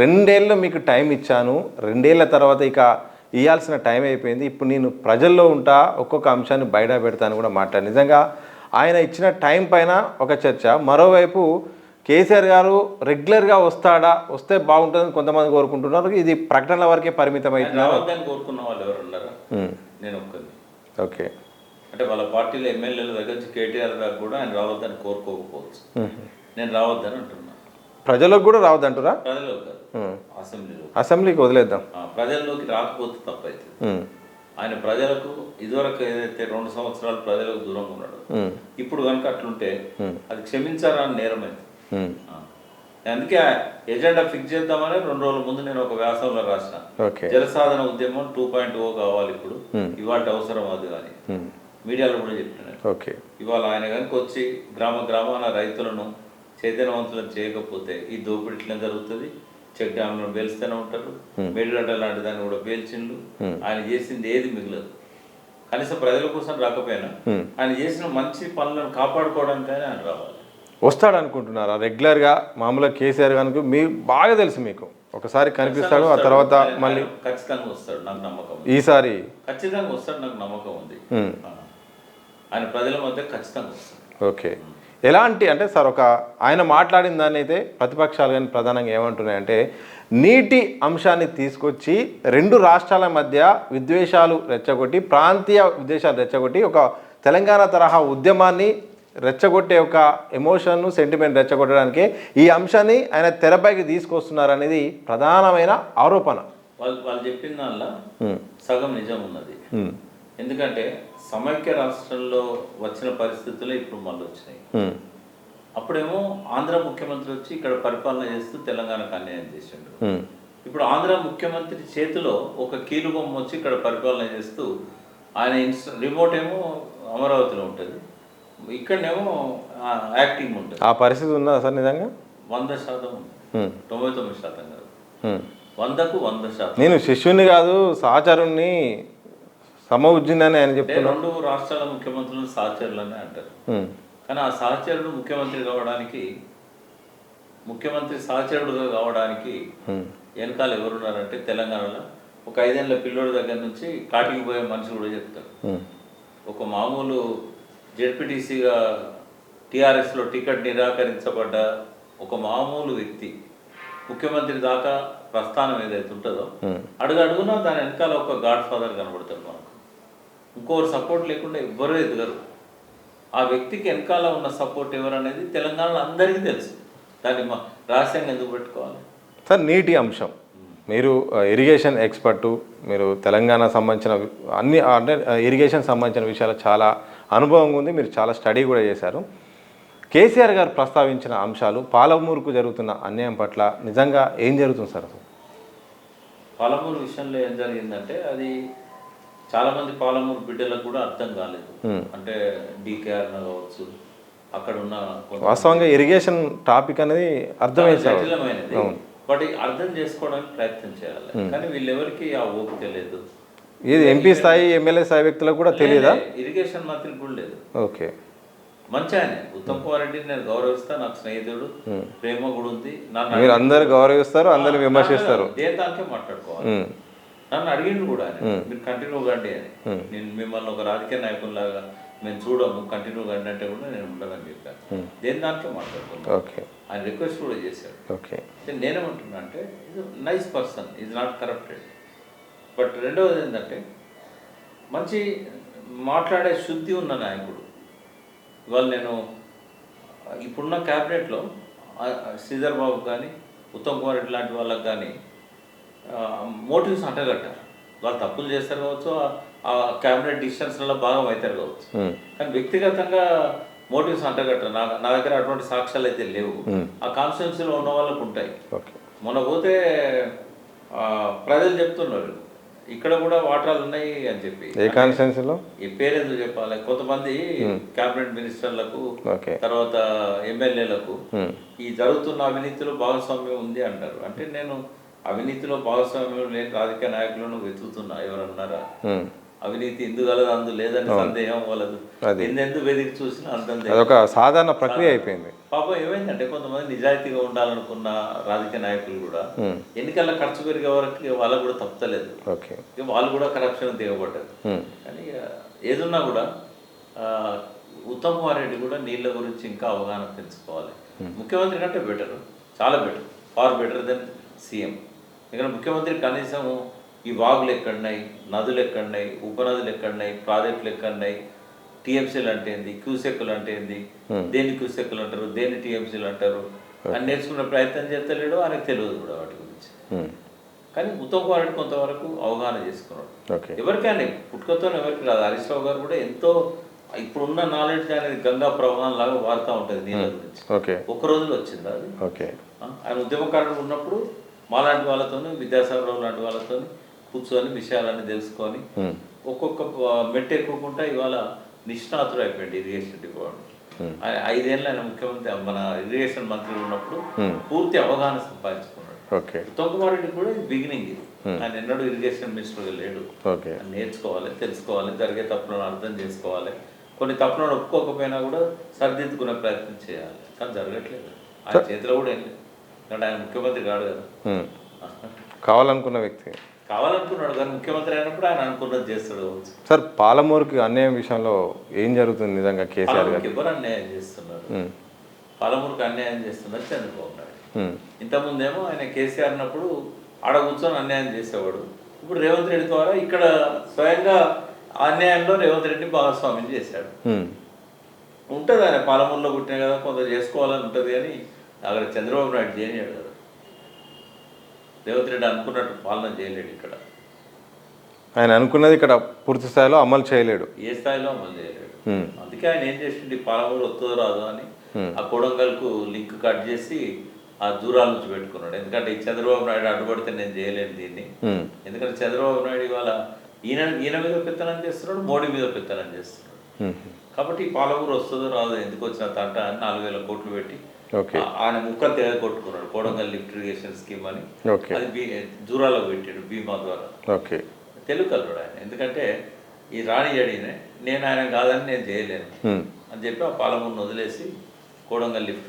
రెండేళ్ళు మీకు టైం ఇచ్చాను. రెండేళ్ల తర్వాత ఇక ఇవ్వాల్సిన టైం అయిపోయింది. ఇప్పుడు నేను ప్రజల్లో ఉంటా, ఒక్కొక్క అంశాన్ని బయట పెడతాను కూడా మాట్లాడి. నిజంగా ఆయన ఇచ్చిన టైం పైన ఒక చర్చ. మరోవైపు కేసీఆర్ గారు రెగ్యులర్గా వస్తాడా, వస్తే బాగుంటుందని కొంతమంది కోరుకుంటున్నారు. ఇది ప్రకటనల వరకే పరిమితం అవుతున్నారు. కోరుకున్న వాళ్ళు ఎవరు ఉన్నారు? నేను ఒక్కరిని. ఓకే. అంటే వాళ్ళ పార్టీలో ఎమ్మెల్యేల దగ్గర నుంచి కేటీఆర్ దాకా కూడా ఆయన రావద్దని కోరుకోకపోవచ్చు. నేను రావద్దని అంటున్నా. ప్రజలకు కూడా రావద్దంటారా? ప్రజలకు కాదు, అసెంబ్లీకి వదిలేద్దాం. ప్రజల్లోకి రాకపోతే తప్పైతుంది. ఆయన ప్రజలకు ఇదివరకు ఏదైతే 2 సంవత్సరాలు ప్రజలకు దూరంగా ఉన్నాడు, ఇప్పుడు కనుక అట్లుంటే అది క్షమించాలని నేరమైంది. అందుకే ఎజెండా ఫిక్స్ చేద్దామని 2 రోజుల ముందు నేను ఒక వ్యాసంలో రాసిన. జలసాధన ఉద్యమం 2.0 కావాలి ఇప్పుడు, ఇవాళ అవసరం అది అని మీడియాలో కూడా చెప్పినాను. ఇవాళ ఆయన కనుక వచ్చి గ్రామాన రైతులను చైతన్యవంతులను చేయకపోతే ఈ దోపిడీ ఇట్లా జరుగుతుంది. చెక్ డ్యామ్లను పేల్స్తూనే ఉంటారు. మేడిగడ్డ లాంటి దాన్ని కూడా పేల్చిండు. ఆయన చేసింది ఏది మిగలదు. కనీసం ప్రజల కోసం రాకపోయినా ఆయన చేసిన మంచి పనులను కాపాడుకోవడానికైనా ఆయన రావాలి. వస్తాడు అనుకుంటున్నారా రెగ్యులర్గా? మామూలుగా కేసీఆర్ కనుక మీకు బాగా తెలుసు, మీకు ఒకసారి కనిపిస్తాడు, ఆ తర్వాత మళ్ళీ ఖచ్చితంగా వస్తాడు, నాకు నమ్మకం. ఈసారి ఖచ్చితంగా వస్తాడు, నాకు నమ్మకం ఉంది. ఆయన ప్రజల మధ్య ఖచ్చితంగా వస్తాడు. ఓకే. ఎలాంటి అంటే సార్, ఒక ఆయన మాట్లాడిన దాన్ని అయితే ప్రతిపక్షాలు కానీ ప్రధానంగా ఏమంటున్నాయంటే, నీటి అంశాన్ని తీసుకొచ్చి 2 రాష్ట్రాల మధ్య విద్వేషాలు రెచ్చగొట్టి, ప్రాంతీయ విద్వేషాలు రెచ్చగొట్టి, ఒక తెలంగాణ తరహా ఉద్యమాన్ని రెచ్చగొట్టే ఒక ఎమోషన్ సెంటిమెంట్ రెచ్చగొట్టడానికి ఈ అంశాన్ని ఆయన తెరపైకి తీసుకొస్తున్నారు అనేది ప్రధానమైన ఆరోపణ. వాళ్ళు చెప్పిన దానిలో సగం నిజం ఉన్నది. ఎందుకంటే సమైక్య రాష్ట్రంలో వచ్చిన పరిస్థితులే ఇప్పుడు మళ్ళీ వచ్చినాయి. అప్పుడేమో ఆంధ్ర ముఖ్యమంత్రి వచ్చి ఇక్కడ పరిపాలన చేస్తూ తెలంగాణకు అన్యాయం చేసిండు. ఇప్పుడు ఆంధ్ర ముఖ్యమంత్రి చేతిలో ఒక కీలుబొమ్మ వచ్చి ఇక్కడ పరిపాలన చేస్తూ ఆయన రిమోట్ ఏమో అమరావతిలో ఉంటుంది, ఇక్కడనేమో యాక్టింగ్ ఉంటుంది. ఆ పరిస్థితి ఉందా సార్? నిజంగా 100% ఉంది. 99% కాదు, 100కు 100%. నేను శిష్యుని కాదు, సహచరుణ్ణి, సమఉజ్జినని ఆయన చెప్తారు. 2 రాష్ట్రాల ముఖ్యమంత్రులను సహచరులని అంటారు. కానీ ఆ సహచరుడు ముఖ్యమంత్రి సహచరుడుగా కావడానికి వెనకాల ఎవరున్నారంటే తెలంగాణలో ఒక 5 ఏళ్ల పిల్లోడి దగ్గర నుంచి కాటికి పోయే మనిషి కూడా చెప్తారు. ఒక మామూలు జెడ్పీటీసీగా టీఆర్ఎస్లో టికెట్ నిరాకరించబడ్డ ఒక మామూలు వ్యక్తి ముఖ్యమంత్రి దాకా ప్రస్థానం ఏదైతే ఉంటుందో అడుగునా దాని వెనకాల ఒక గాడ్ ఫాదర్ కనబడతాడు మనకు. ఇంకోరు సపోర్ట్ లేకుండా ఎవ్వరూ ఎదగరు. ఆ వ్యక్తికి వెనకాల ఉన్న సపోర్ట్ ఎవరు అనేది తెలంగాణలో అందరికీ తెలుసు. దాన్ని రహస్యంగా ఎందుకు పెట్టుకోవాలి సార్? నీటి అంశం, మీరు ఇరిగేషన్ ఎక్స్పర్టు, మీరు తెలంగాణ సంబంధించిన అన్ని అంటే ఇరిగేషన్ సంబంధించిన విషయాలు చాలా అనుభవం ఉంది, మీరు చాలా స్టడీ కూడా చేశారు. కేసీఆర్ గారు ప్రస్తావించిన అంశాలు, పాలమూరుకు జరుగుతున్న అన్యాయం పట్ల నిజంగా ఏం జరుగుతుంది సార్? పాలమూరు విషయంలో ఏం జరిగిందంటే అది చాలామంది పాలమూరు బిడ్డలకు కూడా అర్థం కాలేదు. అంటే డీకేఆర్ కావచ్చు, అక్కడ ఉన్న వాస్తవంగా ఇరిగేషన్ టాపిక్ అనేది అర్థమైంది, బట్ అర్థం చేసుకోవడానికి ప్రయత్నం చేయాలి. కానీ వీళ్ళెవరికి ఆ ఓపిక లేదు. ఇది ఎంపీ స్థాయి, ఎమ్మెల్యే స్థాయి వ్యక్తులకు కూడా తెలియదా? ఇరిగేషన్ మంత్రికి కూడా లేదు. ఓకే. మంచి ఆయన ఉత్తమ్ కుమార్ రెడ్డిని నేను గౌరవిస్తా, నాకు స్నేహితుడు, ప్రేమ కూడా ఉంది. మీరు అందరు గౌరవిస్తారు, అందరిని విమర్శిస్తారు, దేంతానికే మాట్లాడుకోవాలి. నన్ను అడిగిండు కూడా ఆయన, మీరు కంటిన్యూ కండి అని. నేను మిమ్మల్ని ఒక రాజకీయ నాయకుల్లాగా మేము చూడము, కంటిన్యూ కండి అంటే కూడా నేను ఉండదని చెప్పాను. దేని దాంట్లో మాట్లాడుకున్నాను. ఆయన రిక్వెస్ట్ కూడా చేశాడు. నేనేమంటున్నా అంటే ఇది nice person, is not corrupted. But రెండవది ఏంటంటే మంచి మాట్లాడే శుద్ధి ఉన్న నాయకుడు. ఇవాళ నేను ఇప్పుడున్న క్యాబినెట్లో శ్రీధర్ బాబు కానీ ఉత్తమ్ కుమార్ రెడ్డి లాంటి వాళ్ళకి కానీ మోటివ్స్ అంటగట్టారు. వాళ్ళు తప్పులు చేస్తారు కావచ్చు, ఆ క్యాబినెట్ డిసిషన్స్లలో భాగం అవుతారు కావచ్చు, కానీ వ్యక్తిగతంగా మోటివ్స్ అంటగట్టారు. నా దగ్గర అటువంటి సాక్ష్యాలు అయితే లేవు. ఆ కాన్స్టిట్యున్సీలో ఉన్న వాళ్ళకు ఉంటాయి. మొన్న పోతే ప్రజలు చెప్తున్నారు ఇక్కడ కూడా వాటాలు ఉన్నాయి అని చెప్పి. ఏ కాన్స్టిట్యున్సీలో? ఈ పేరెందుకు చెప్పాలి? కొంతమంది క్యాబినెట్ మినిస్టర్లకు, తర్వాత ఎమ్మెల్యేలకు ఈ జరుగుతున్న అవినీతిలో భాగస్వామ్యం ఉంది అంటారు. అంటే నేను అవినీతిలో భాగస్వామ్యం లేని రాజకీయ నాయకులను వెతుకుతున్నా, ఎవరన్నారా? అవినీతి ఇందు గలదు అందు లేదని సందేహం వలదు, ఎందెందు వెదికి చూసినా అంతందే. అదొక సాధారణ ప్రక్రియ అయిపోయింది. పాపం ఏమైందంటే కొంతమంది నిజాయితీగా ఉండాలనుకున్న రాజకీయ నాయకులు కూడా ఎన్నికల్లో ఖర్చు పెరిగే వరకు వాళ్ళకు కూడా తప్పలేదు. ఓకే, ఇక వాళ్ళు కూడా కరప్షన్ దిగబడ్డారు. కానీ ఇక ఏదున్నా కూడా ఉత్తమ్ కుమార్ రెడ్డి కూడా నీళ్ళ గురించి ఇంకా అవగాహన పెంచుకోవాలి. ముఖ్యమంత్రి కంటే బెటర్, చాలా better, far better than CM. ఇక్కడ ముఖ్యమంత్రి కనీసం ఈ వాగులు ఎక్కడున్నాయి, నదులు ఎక్కడున్నాయి, ఉపనదులు ఎక్కడున్నాయి, ప్రాజెక్టులు ఎక్కడున్నాయి, టీఎంసీలు అంటే ఏంది, క్యూసెక్కులు అంటే ఏంది, దేన్ని క్యూసెక్కులు అంటారు, దేన్ని టీఎంసీలు అంటారు అని నేర్చుకునే ప్రయత్నం చేస్తలేడు. ఆయనకు తెలియదు కూడా వాటి గురించి. కానీ ఉత్తమ్ కుమార్ రెడ్డి కొంతవరకు అవగాహన చేసుకున్నాడు. ఎవరికైనా పుట్టుకతో ఎవరికి రాదు. హరీష్ రావు గారు కూడా ఎంతో ఇప్పుడున్న నాలెడ్జ్ అనేది గంగా ప్రవాహం లాగా వాడుతూ ఉంటుంది నీళ్ళ గురించి. ఒక్క రోజులో వచ్చింది అది. ఆయన ఉద్యమకారుడు ఉన్నప్పుడు మాలాంటి వాళ్ళతో, విద్యాసాగరరావు లాంటి వాళ్ళతో కూర్చొని విషయాలన్నీ తెలుసుకొని ఒక్కొక్క మెట్టు ఎక్కుకుంటా ఇవాళ నిష్ణాతుడు అయిపోయింది ఇరిగేషన్ డిపార్ట్మెంట్. 5 ఏళ్ళు ఆయన ముఖ్యమంత్రి, మన ఇరిగేషన్ మంత్రి ఉన్నప్పుడు పూర్తి అవగాహన సంపాదించుకున్నాడు. ఉత్తమ్ కుమార్ రెడ్డి కూడా ఇది బిగినింగ్. ఇది ఆయన ఎన్నడూ ఇరిగేషన్ మినిస్టర్గా లేడు. నేర్చుకోవాలి, తెలుసుకోవాలి, జరిగే తప్పులను అర్థం చేసుకోవాలి, కొన్ని తప్పులను ఒప్పుకోకపోయినా కూడా సరిదిద్దుకునే ప్రయత్నం చేయాలి. కానీ జరగట్లేదు. ఆయన చేతిలో కూడా ఏం లేదు. ఎందుకంటే ఆయన ముఖ్యమంత్రి కాడు కదా. కావాలనుకున్న వ్యక్తి కావాలనుకున్నాడు, కానీ ముఖ్యమంత్రి అయినప్పుడు ఆయన అనుకున్నది చేస్తాడు. సార్, పాలమూరుకి అన్యాయం విషయంలో ఏం జరుగుతుంది నిజంగా? కేసీఆర్ గారు ఎవరు అన్యాయం చేస్తున్నారు? పాలమూరుకి అన్యాయం చేస్తున్నారు చంద్రబాబు నాయుడు. ఇంతకుముందేమో ఆయన కేసీఆర్ అన్నప్పుడు ఆడ కూర్చొని అన్యాయం చేసేవాడు. ఇప్పుడు రేవంత్ రెడ్డి ద్వారా ఇక్కడ స్వయంగా అన్యాయంలో రేవంత్ రెడ్డి భాగస్వామ్యం చేశాడు. ఉంటుంది ఆయన పాలమూరులో పుట్టిన కదా, కొంత చేసుకోవాలని ఉంటుంది. కానీ అక్కడ చంద్రబాబు నాయుడు చేయలేడు కదా. రేవంత్ రెడ్డి అనుకున్నట్టు పాలన చేయలేడు. ఇక్కడ ఆయన అనుకున్నది ఇక్కడ పూర్తి స్థాయిలో అమలు చేయలేడు, ఏ స్థాయిలో అమలు చేయలేడు. అందుకే ఆయన ఏం చేసిండు, పాలమూరు వస్తుందో రాదు అని ఆ కొడంగల్కు లింక్ కట్ చేసి ఆ దూరాల నుంచి పెట్టుకున్నాడు. ఎందుకంటే ఈ చంద్రబాబు నాయుడు అడ్డుపడితే నేను చేయలేను దీన్ని. ఎందుకంటే చంద్రబాబు నాయుడు ఇవాళ ఈయన మీద పెత్తనం చేస్తున్నాడు, మోడీ మీద పెత్తనం చేస్తున్నాడు. కాబట్టి ఈ పాలమూరు వస్తుందో రాదు, ఎందుకు వచ్చిన తంట అని 4,000 కోట్లు పెట్టి ఆయన ముక్కలు తెగ కొట్టుకున్నాడు. కోడంగల్ లిఫ్ట్ ఇరిగేషన్ స్కీమ్ అని అది దూరాలకు పెట్టాడు బీమా ద్వారా. తెలుగు కలడు ఆయన. ఎందుకంటే ఈ రాణి అడిగినే నేను ఆయన కాదని నేను చేయలేను అని చెప్పి ఆ పాలమూరును వదిలేసి కోడంగల్ లిఫ్ట్